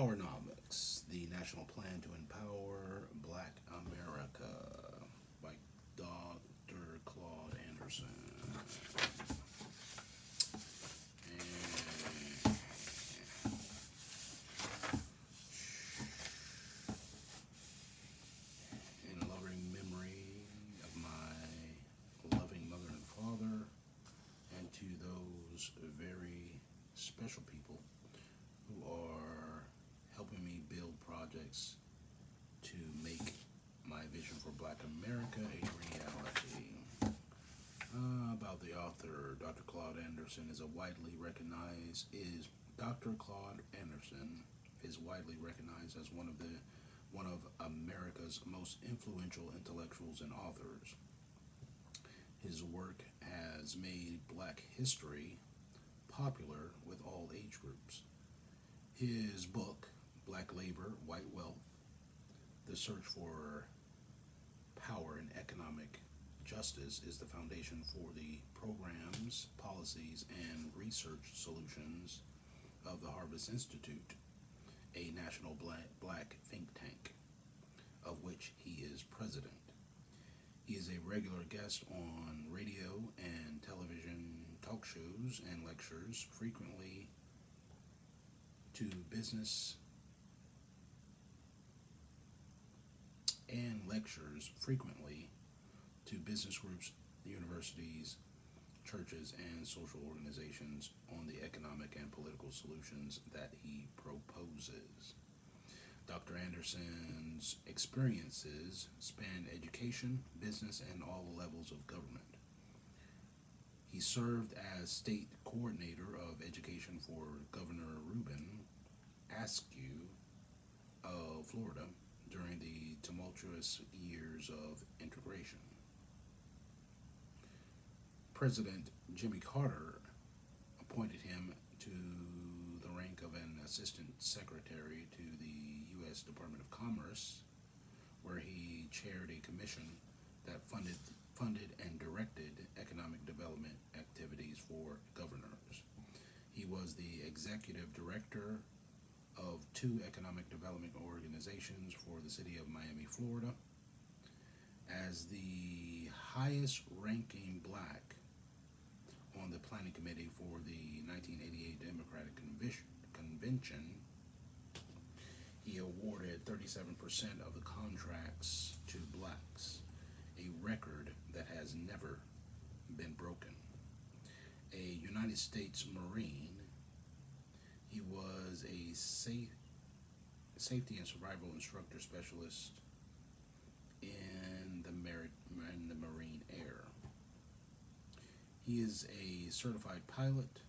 Powernomics, the National Plan to Empower Black America by Dr. Claude Anderson. And in loving memory of my loving mother and father, and to those very special people who are helping me build projects to make my vision for Black America a reality. About the author, Dr. Claude Anderson is Dr. Claude Anderson is widely recognized as one of America's most influential intellectuals and authors. His work has made Black history popular with all age groups. His book, Black Labor, White Wealth, The Search for Power and Economic Justice, is the foundation for the programs, policies, and research solutions of the Harvest Institute, a national black think tank, of which he is president. He is a regular guest on radio and television talk shows and lectures frequently to business groups, universities, churches, and social organizations on the economic and political solutions that he proposes. Dr. Anderson's experiences span education, business, and all levels of government. He served as state coordinator of education for Governor Reuben Askew of Florida during the tumultuous years of integration. President Jimmy Carter appointed him to the rank of an assistant secretary to the U.S. Department of Commerce, where he chaired a commission that funded and directed economic development activities for governors. He was the executive director of two economic development organizations for the city of Miami, Florida. As the highest ranking Black on the planning committee for the 1988 Democratic Convention, he awarded 37% of the contracts to Blacks, a record that has never been broken. A United States Marine, he was a safety and survival instructor specialist in the Marine Air. He is a certified pilot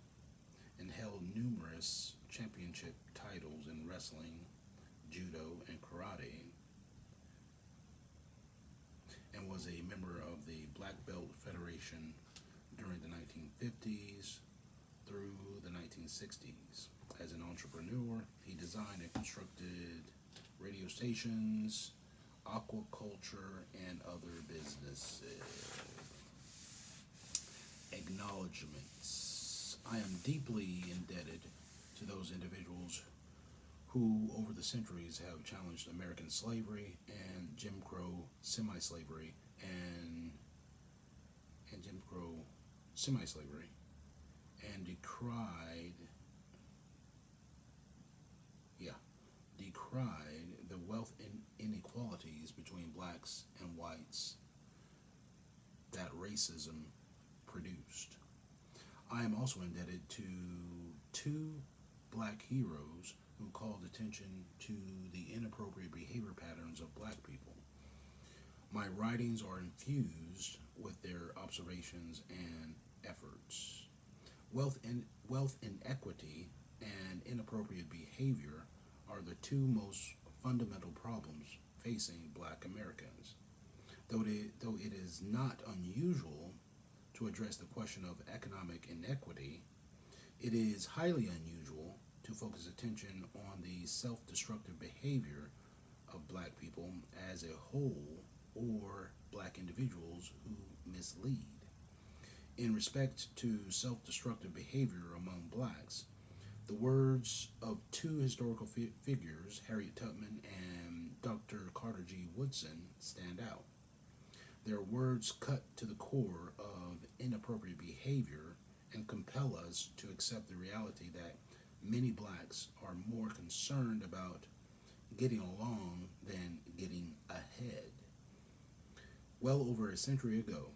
and held numerous championship titles in wrestling, judo, and karate, and was a member of the Black Belt Federation during the 1950s through the 1960s. As an entrepreneur, he designed and constructed radio stations, aquaculture, and other businesses. Acknowledgements. I am deeply indebted to those individuals who, over the centuries, have challenged American slavery and Jim Crow semi-slavery and decried the wealth inequalities between Blacks and whites that racism produced. I am also indebted to two Black heroes who called attention to the inappropriate behavior patterns of Black people. My writings are infused with their observations and efforts. Wealth inequity and inappropriate behavior are the two most fundamental problems facing Black Americans. Though it is not unusual to address the question of economic inequity, it is highly unusual to focus attention on the self-destructive behavior of Black people as a whole or Black individuals who mislead. In respect to self-destructive behavior among Blacks, The words of two historical figures, Harriet Tubman and Dr. Carter G. Woodson, stand out. Their words cut to the core of inappropriate behavior and compel us to accept the reality that many blacks are more concerned about getting along than getting ahead. Well over a century ago,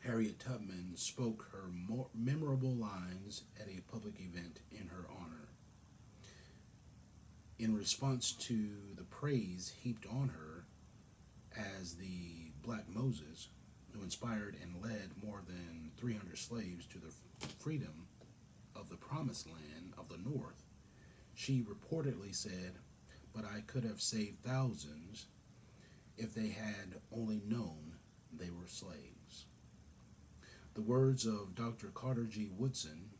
Harriet Tubman spoke her more memorable lines at a public event in her honor. In response to the praise heaped on her as the Black Moses, who inspired and led more than 300 slaves to the freedom of the promised land of the North, she reportedly said, "But I could have saved thousands if they had only known they were slaves." The words of Dr. Carter G. Woodson,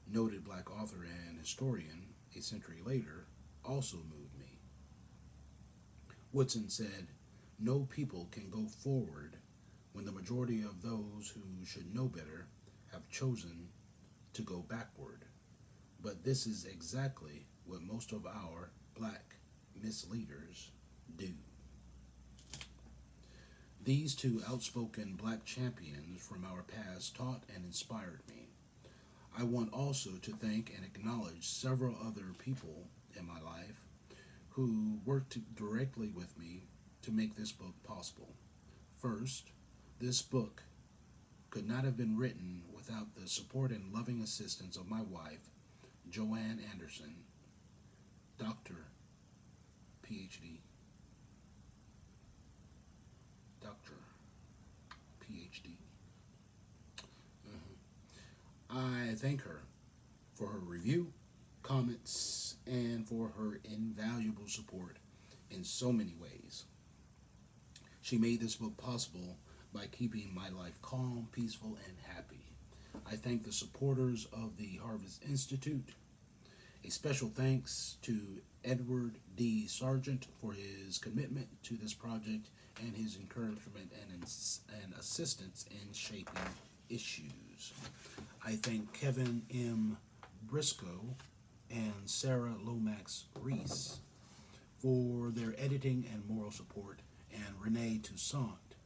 noted black author and historian, a century later, also moved me. Woodson said, "No people can go forward when the majority of those who should know better have chosen to go backward. But this is exactly what most of our black misleaders do." These two outspoken black champions from our past taught and inspired me. I want also to thank and acknowledge several other people in my life who worked directly with me to make this book possible. First, this book could not have been written without the support and loving assistance of my wife, Joanne Anderson, Dr. PhD. Dr. PhD. I thank her for her review, comments, and for her invaluable support in so many ways. She made this book possible by keeping my life calm, peaceful, and happy. I thank the supporters of the Harvest Institute. A special thanks to Edward D. Sargent for his commitment to this project and his encouragement and assistance in shaping issues. I thank Kevin M. Briscoe and Sarah Lomax Reese for their editing and moral support, and Renee Toussaint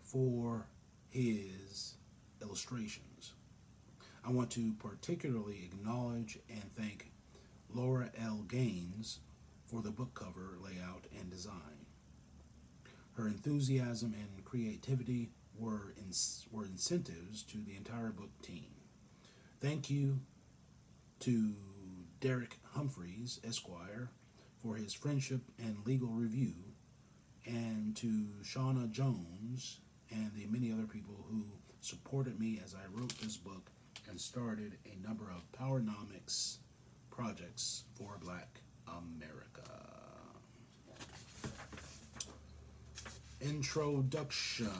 for his illustrations. I want to particularly acknowledge and thank Laura L. Gaines for the book cover layout and design. Her enthusiasm and creativity were incentives to the entire book team. Thank you to Derek Humphreys, Esquire, for his friendship and legal review, and to Shauna Jones and the many other people who supported me as I wrote this book and started a number of Powernomics projects for Black America. Introduction.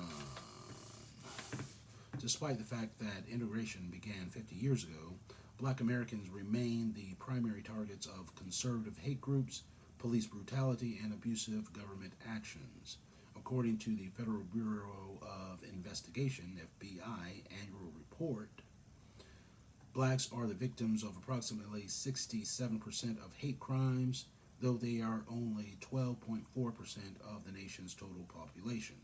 Despite the fact that integration began 50 years ago, Black Americans remain the primary targets of conservative hate groups, police brutality, and abusive government actions. According to the Federal Bureau of Investigation, FBI, annual report, blacks are the victims of approximately 67% of hate crimes, though they are only 12.4% of the nation's total population.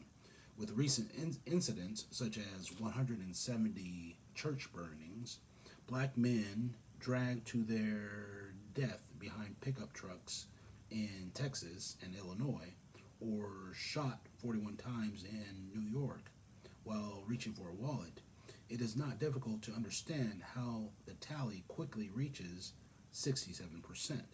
With recent incidents, such as 170 church burnings, black men dragged to their death behind pickup trucks in Texas and Illinois, or shot 41 times in New York while reaching for a wallet, it is not difficult to understand how the tally quickly reaches 67%.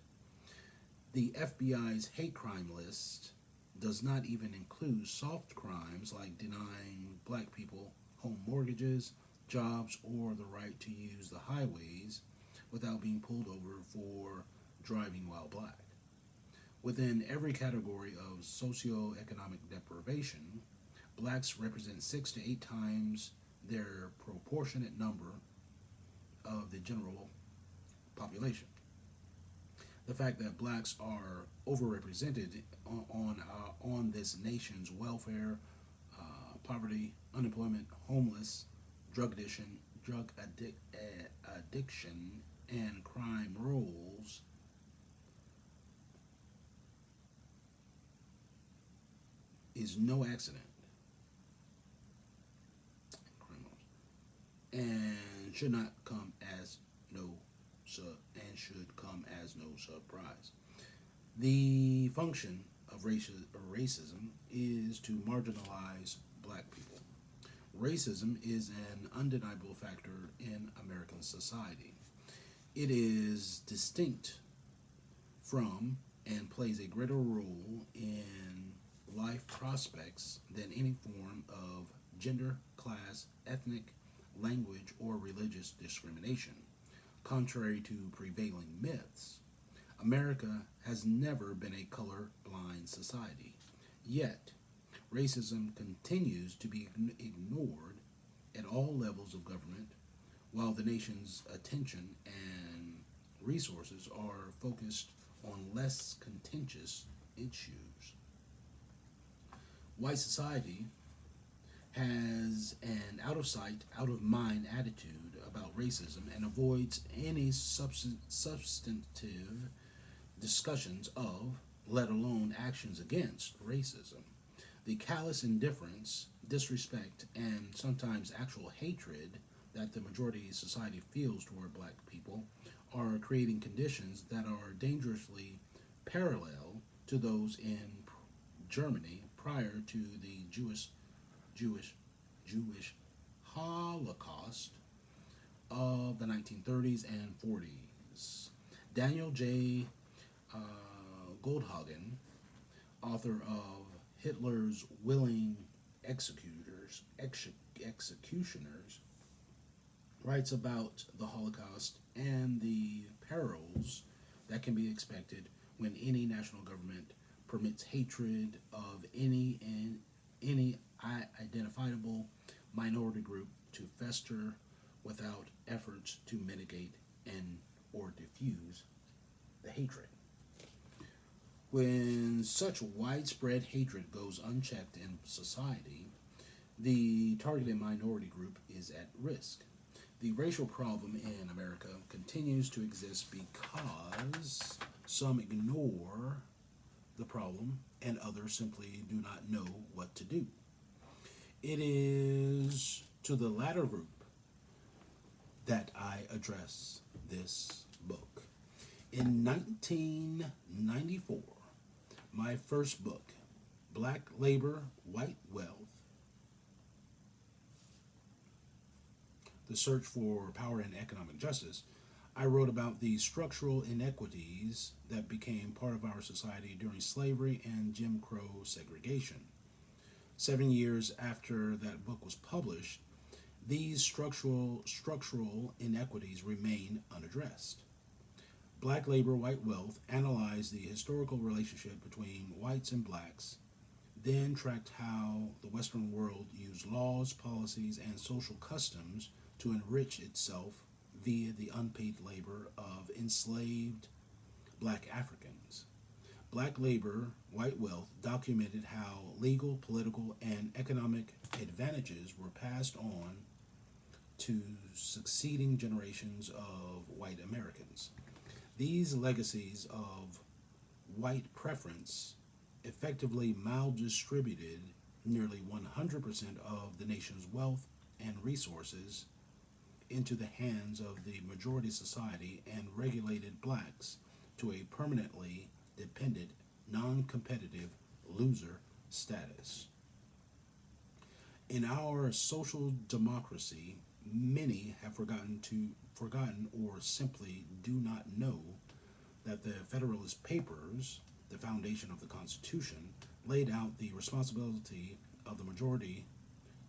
The FBI's hate crime list does not even include soft crimes like denying black people home mortgages, jobs, or the right to use the highways without being pulled over for driving while black. Within every category of socioeconomic deprivation, blacks represent 6 to 8 times their proportionate number of the general population. The fact that blacks are overrepresented on this nation's welfare, poverty, unemployment, homeless, drug addiction, and crime rolls is no accident. Crime rolls and should not come as no and should come as no surprise. The function of racism is to marginalize black people. Racism is an undeniable factor in American society. It is distinct from and plays a greater role in life prospects than any form of gender, class, ethnic, language, or religious discrimination. Contrary to prevailing myths, America has never been a color blind society. Yet, racism continues to be ignored at all levels of government, while the nation's attention and resources are focused on less contentious issues. White society has an out of sight, out of mind attitude about racism and avoids any substantive discussions of, let alone actions against, racism. The callous indifference, disrespect, and sometimes actual hatred that the majority society feels toward black people are creating conditions that are dangerously parallel to those in Germany prior to the Jewish Jewish Holocaust of the 1930s and 40s. Daniel J. Uh, Goldhagen, author of Hitler's Willing Executioners, writes about the Holocaust and the perils that can be expected when any national government permits hatred of any identifiable minority group to fester without efforts to mitigate and or diffuse the hatred. When such widespread hatred goes unchecked in society, the targeted minority group is at risk. The racial problem in America continues to exist because some ignore the problem and others simply do not know what to do. It is to the latter group that I address this book. In 1994, my first book, Black Labor, White Wealth, The Search for Power and Economic Justice, I wrote about the structural inequities that became part of our society during slavery and Jim Crow segregation. 7 years after that book was published, these structural inequities remain unaddressed. Black Labor, White Wealth analyzed the historical relationship between whites and blacks, then tracked how the Western world used laws, policies, and social customs to enrich itself via the unpaid labor of enslaved black Africans. Black Labor, White Wealth documented how legal, political, and economic advantages were passed on to succeeding generations of white Americans. These legacies of white preference effectively maldistributed nearly 100% of the nation's wealth and resources into the hands of the majority society and regulated blacks to a permanently dependent, non-competitive loser status. In our social democracy, many have forgotten or simply do not know that the Federalist Papers, the foundation of the Constitution, laid out the responsibility of the majority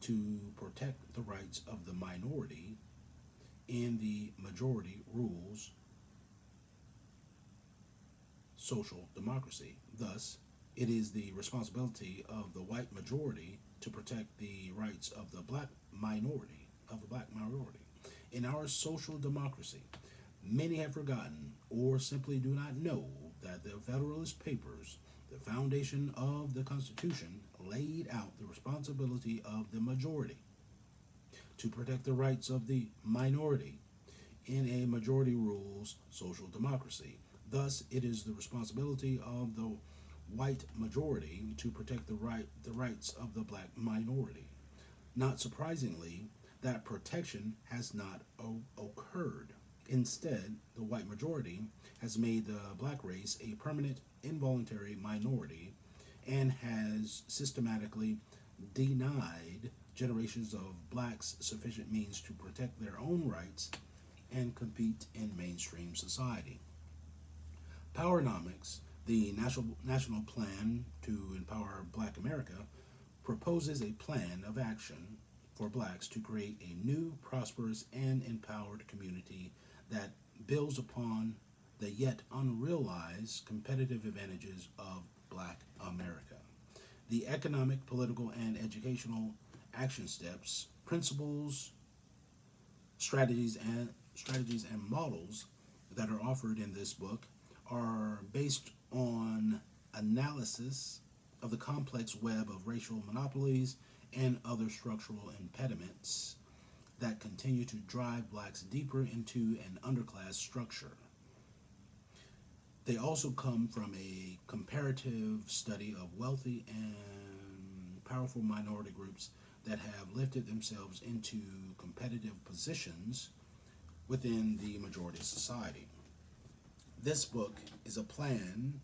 to protect the rights of the minority in the majority rules social democracy. Thus, it is the responsibility of the white majority to protect the rights of the black minority, In our social democracy, many have forgotten or simply do not know that the Federalist Papers, the foundation of the Constitution, laid out the responsibility of the majority to protect the rights of the minority in a majority rules social democracy. Thus, it is the responsibility of the white majority to protect the rights of the black minority. Not surprisingly, that protection has not occurred. Instead, the white majority has made the black race a permanent involuntary minority and has systematically denied generations of blacks sufficient means to protect their own rights and compete in mainstream society. Powernomics, the national plan to empower Black America, proposes a plan of action for blacks to create a new, prosperous, and empowered community that builds upon the yet unrealized competitive advantages of Black America. The economic, political, and educational action steps, principles, strategies and models that are offered in this book are based on analysis of the complex web of racial monopolies and other structural impediments that continue to drive blacks deeper into an underclass structure. They also come from a comparative study of wealthy and powerful minority groups that have lifted themselves into competitive positions within the majority society. This book is a plan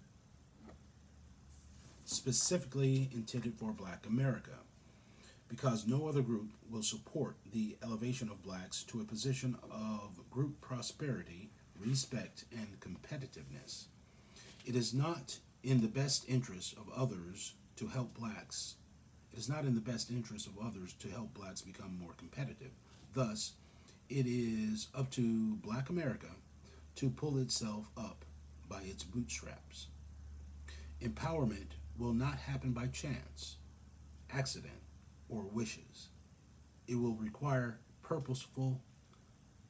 specifically intended for Black America because no other group will support the elevation of blacks to a position of group prosperity, respect, and competitiveness. It is not in the best interest of others to help blacks. It is not in the best interest of others to help blacks become more competitive. Thus, it is up to Black America to pull itself up by its bootstraps. Empowerment will not happen by chance, accident, or wishes. It will require purposeful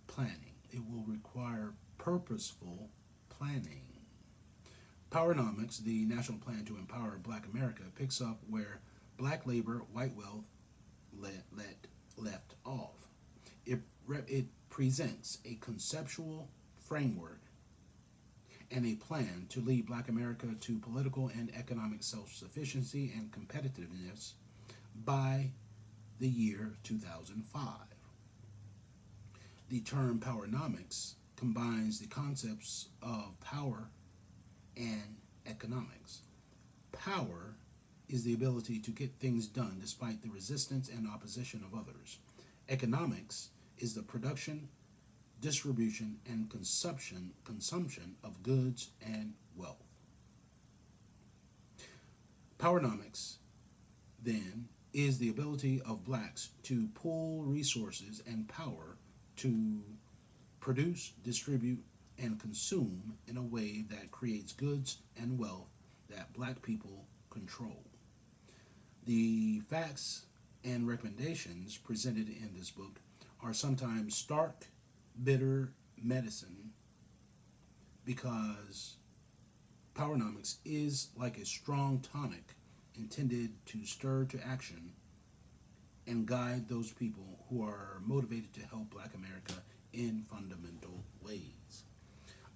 planning. It will require purposeful planning. Powernomics, the national plan to empower Black America, picks up where black labor, white wealth left off. It presents a conceptual framework and a plan to lead Black America to political and economic self-sufficiency and competitiveness by the year 2005. The term powernomics combines the concepts of power and economics. Power is the ability to get things done despite the resistance and opposition of others. Economics is the production, distribution, and consumption of goods and wealth. Powernomics, then, is the ability of blacks to pool resources and power to produce, distribute, and consume in a way that creates goods and wealth that black people control. The facts and recommendations presented in this book are sometimes stark, bitter medicine because powernomics is like a strong tonic intended to stir to action and guide those people who are motivated to help Black America in fundamental ways.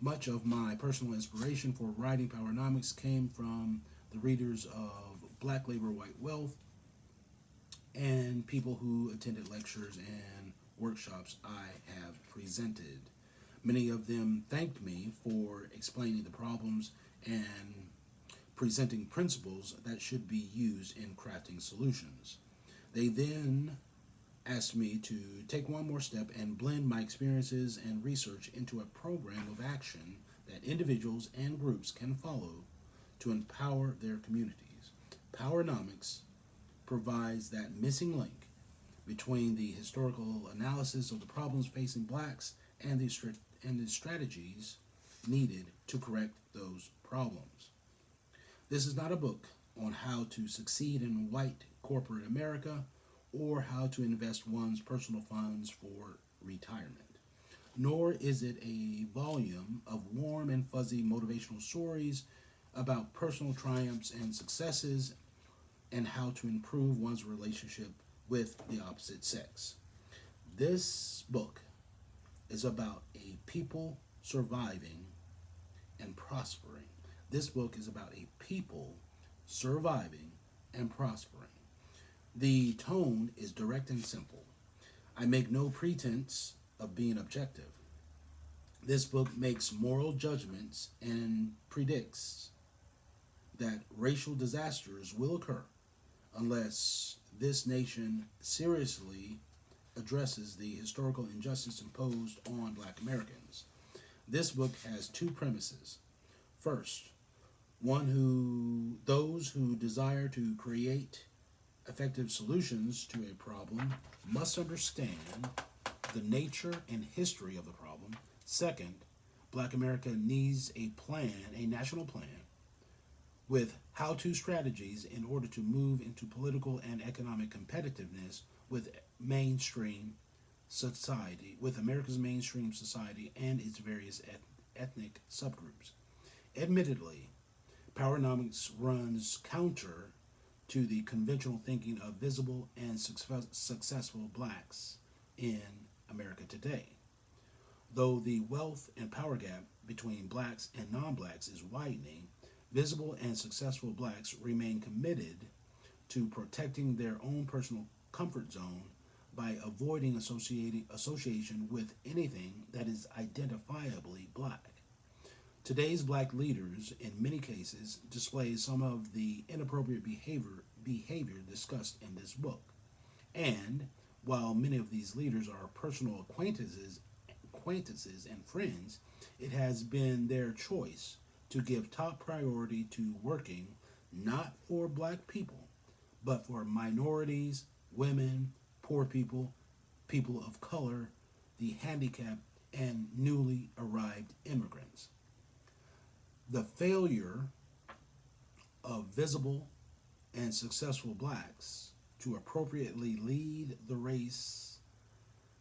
Much of my personal inspiration for writing Powernomics came from the readers of Black Labor, White Wealth and people who attended lectures and workshops I have presented. Many of them thanked me for explaining the problems and presenting principles that should be used in crafting solutions. They then asked me to take one more step and blend my experiences and research into a program of action that individuals and groups can follow to empower their communities. Powernomics provides that missing link between the historical analysis of the problems facing blacks and the strategies needed to correct those problems. This is not a book on how to succeed in white corporate America or how to invest one's personal funds for retirement. Nor is it a volume of warm and fuzzy motivational stories about personal triumphs and successes and how to improve one's relationship with the opposite sex. This book is about a people surviving and prospering. This book is about a people surviving and prospering. The tone is direct and simple. I make no pretense of being objective. This book makes moral judgments and predicts that racial disasters will occur unless this nation seriously addresses the historical injustice imposed on black Americans. This book has two premises. First, those who desire to create effective solutions to a problem must understand the nature and history of the problem. Second, black America needs a plan, a national plan, with how-to strategies in order to move into political and economic competitiveness with mainstream society, with America's mainstream society and its various ethnic subgroups. Admittedly, Powernomics runs counter to the conventional thinking of visible and successful blacks in America today. Though the wealth and power gap between blacks and non-blacks is widening, visible and successful blacks remain committed to protecting their own personal comfort zone by avoiding association with anything that is identifiably black. Today's black leaders, in many cases, display some of the inappropriate behavior discussed in this book. And while many of these leaders are personal acquaintances and friends, it has been their choice to give top priority to working not for black people, but for minorities, women, poor people, people of color, the handicapped, and newly arrived immigrants. The failure of visible and successful blacks to appropriately lead the race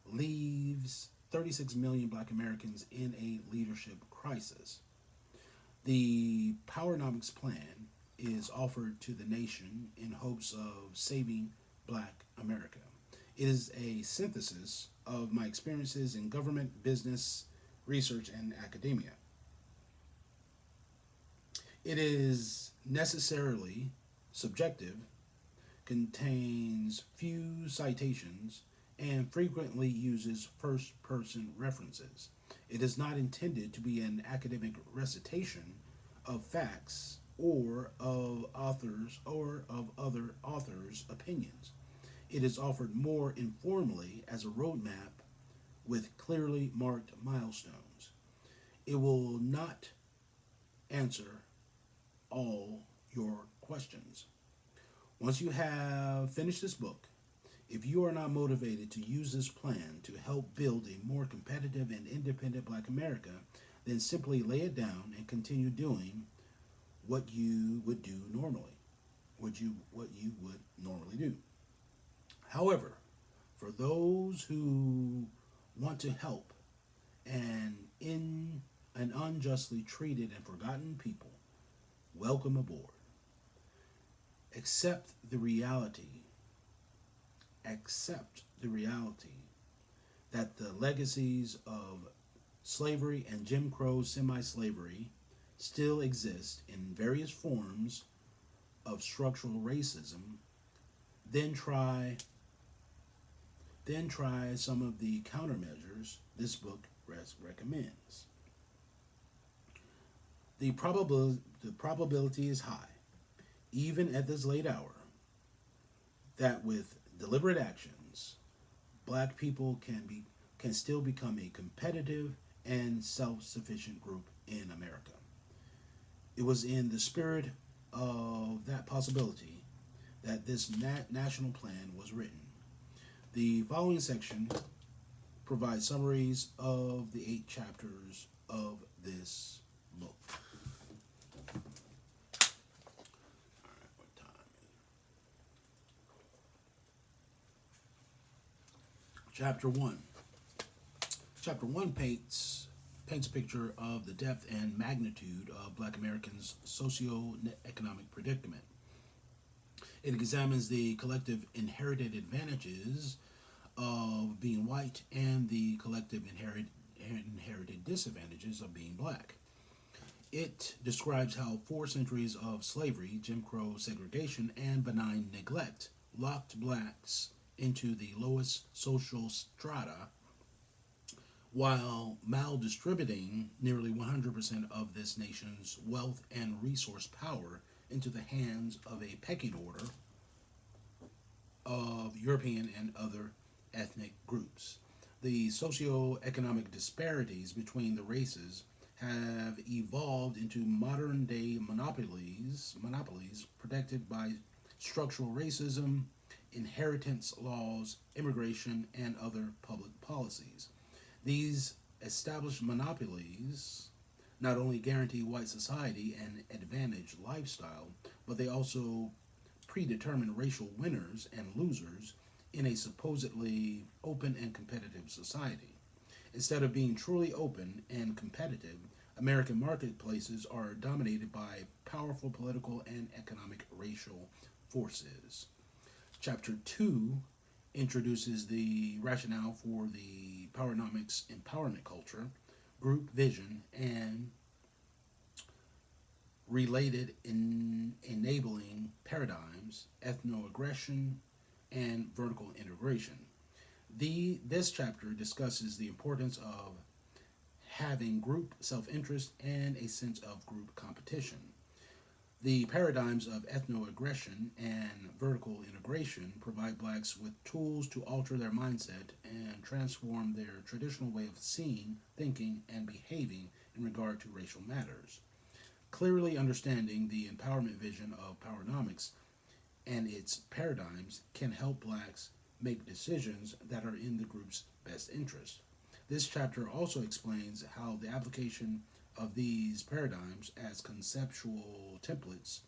leaves 36 million black Americans in a leadership crisis. The Powernomics plan is offered to the nation in hopes of saving black America. It is a synthesis of my experiences in government, business, research, and academia. It is necessarily subjective, contains few citations, and frequently uses first-person references. It is not intended to be an academic recitation of facts or of other authors' opinions. It is offered more informally as a roadmap with clearly marked milestones. It will not answer all your questions. Once you have finished this book, if you are not motivated to use this plan to help build a more competitive and independent black America, then simply lay it down and continue doing what you would do normally. What you would normally do. However, for those who want to help an unjustly treated and forgotten people, welcome aboard. Accept the reality that the legacies of slavery and Jim Crow semi-slavery still exist in various forms of structural racism. Then try some of the countermeasures this book recommends. The probability is high, even at this late hour, that with deliberate actions, black people can still become a competitive and self-sufficient group in America. It was in the spirit of that possibility that this national plan was written. The following section provides summaries of the 8 chapters of this book. Chapter 1. Chapter 1 paints a picture of the depth and magnitude of black Americans' socio-economic predicament. It examines the collective inherited advantages of being white and the collective inherited disadvantages of being black. It describes how 4 centuries of slavery, Jim Crow segregation, and benign neglect locked blacks into the lowest social strata while maldistributing nearly 100% of this nation's wealth and resource power into the hands of a pecking order of European and other ethnic groups. The socioeconomic disparities between the races have evolved into modern day monopolies protected by structural racism, inheritance laws, immigration, and other public policies. These established monopolies not only guarantee white society an advantaged lifestyle, but they also predetermine racial winners and losers in a supposedly open and competitive society. Instead of being truly open and competitive, American marketplaces are dominated by powerful political and economic racial forces. Chapter 2 introduces the rationale for the Powernomics empowerment culture, group vision, and related enabling paradigms, ethnoaggression, and vertical integration. This chapter discusses the importance of having group self-interest and a sense of group competition. The paradigms of ethnoaggression and vertical integration provide blacks with tools to alter their mindset and transform their traditional way of seeing, thinking, and behaving in regard to racial matters. Clearly understanding the empowerment vision of Powernomics and its paradigms can help blacks make decisions that are in the group's best interest. This chapter also explains how the application of these paradigms as conceptual templates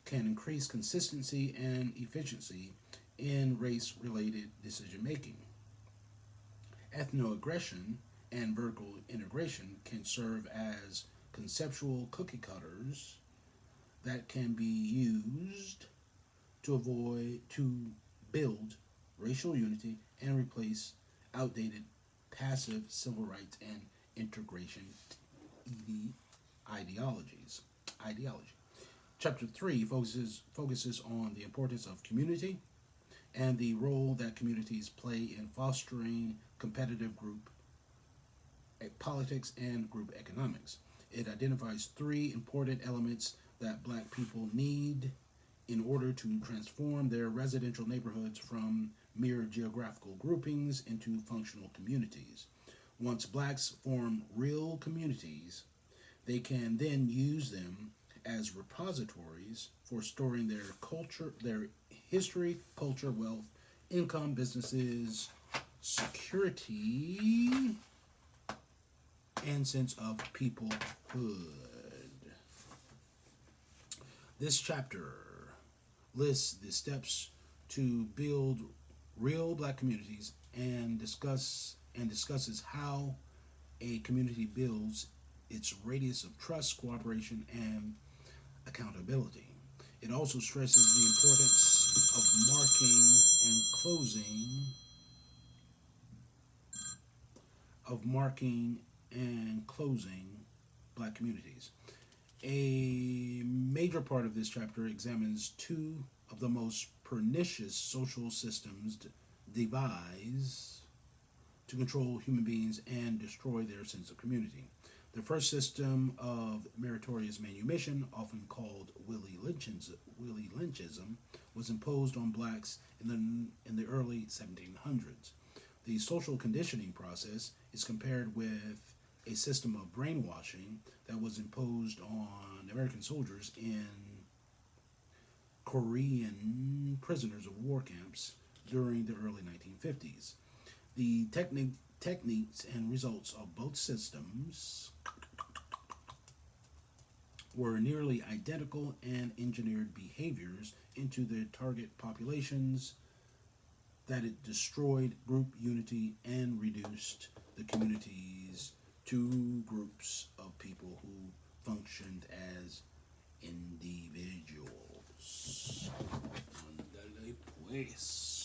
can increase consistency and efficiency in race related decision making. Ethnoaggression and vertical integration can serve as conceptual cookie cutters that can be used to build racial unity and replace outdated passive civil rights and integration ideologies. Ideology. Chapter 3 focuses on the importance of community and the role that communities play in fostering competitive group politics and group economics. It identifies 3 important elements that black people need in order to transform their residential neighborhoods from mere geographical groupings into functional communities. Once blacks form real communities, they can then use them as repositories for storing their culture, their history, culture, wealth, income, businesses, security, and sense of peoplehood. This chapter lists the steps to build real black communities and discusses how a community builds its radius of trust, cooperation, and accountability. It also stresses the importance of marking and closing black communities. A major part of this chapter examines 2 of the most pernicious social systems devised to control human beings and destroy their sense of community. The first system of meritorious manumission, often called Willie Lynchism, was imposed on blacks in the early 1700s. The social conditioning process is compared with a system of brainwashing that was imposed on American soldiers in Korean prisoners of war camps during the early 1950s. The techniques and results of both systems were nearly identical and engineered behaviors into the target populations that it destroyed group unity and reduced the communities to groups of people who functioned as individuals. Andale pues.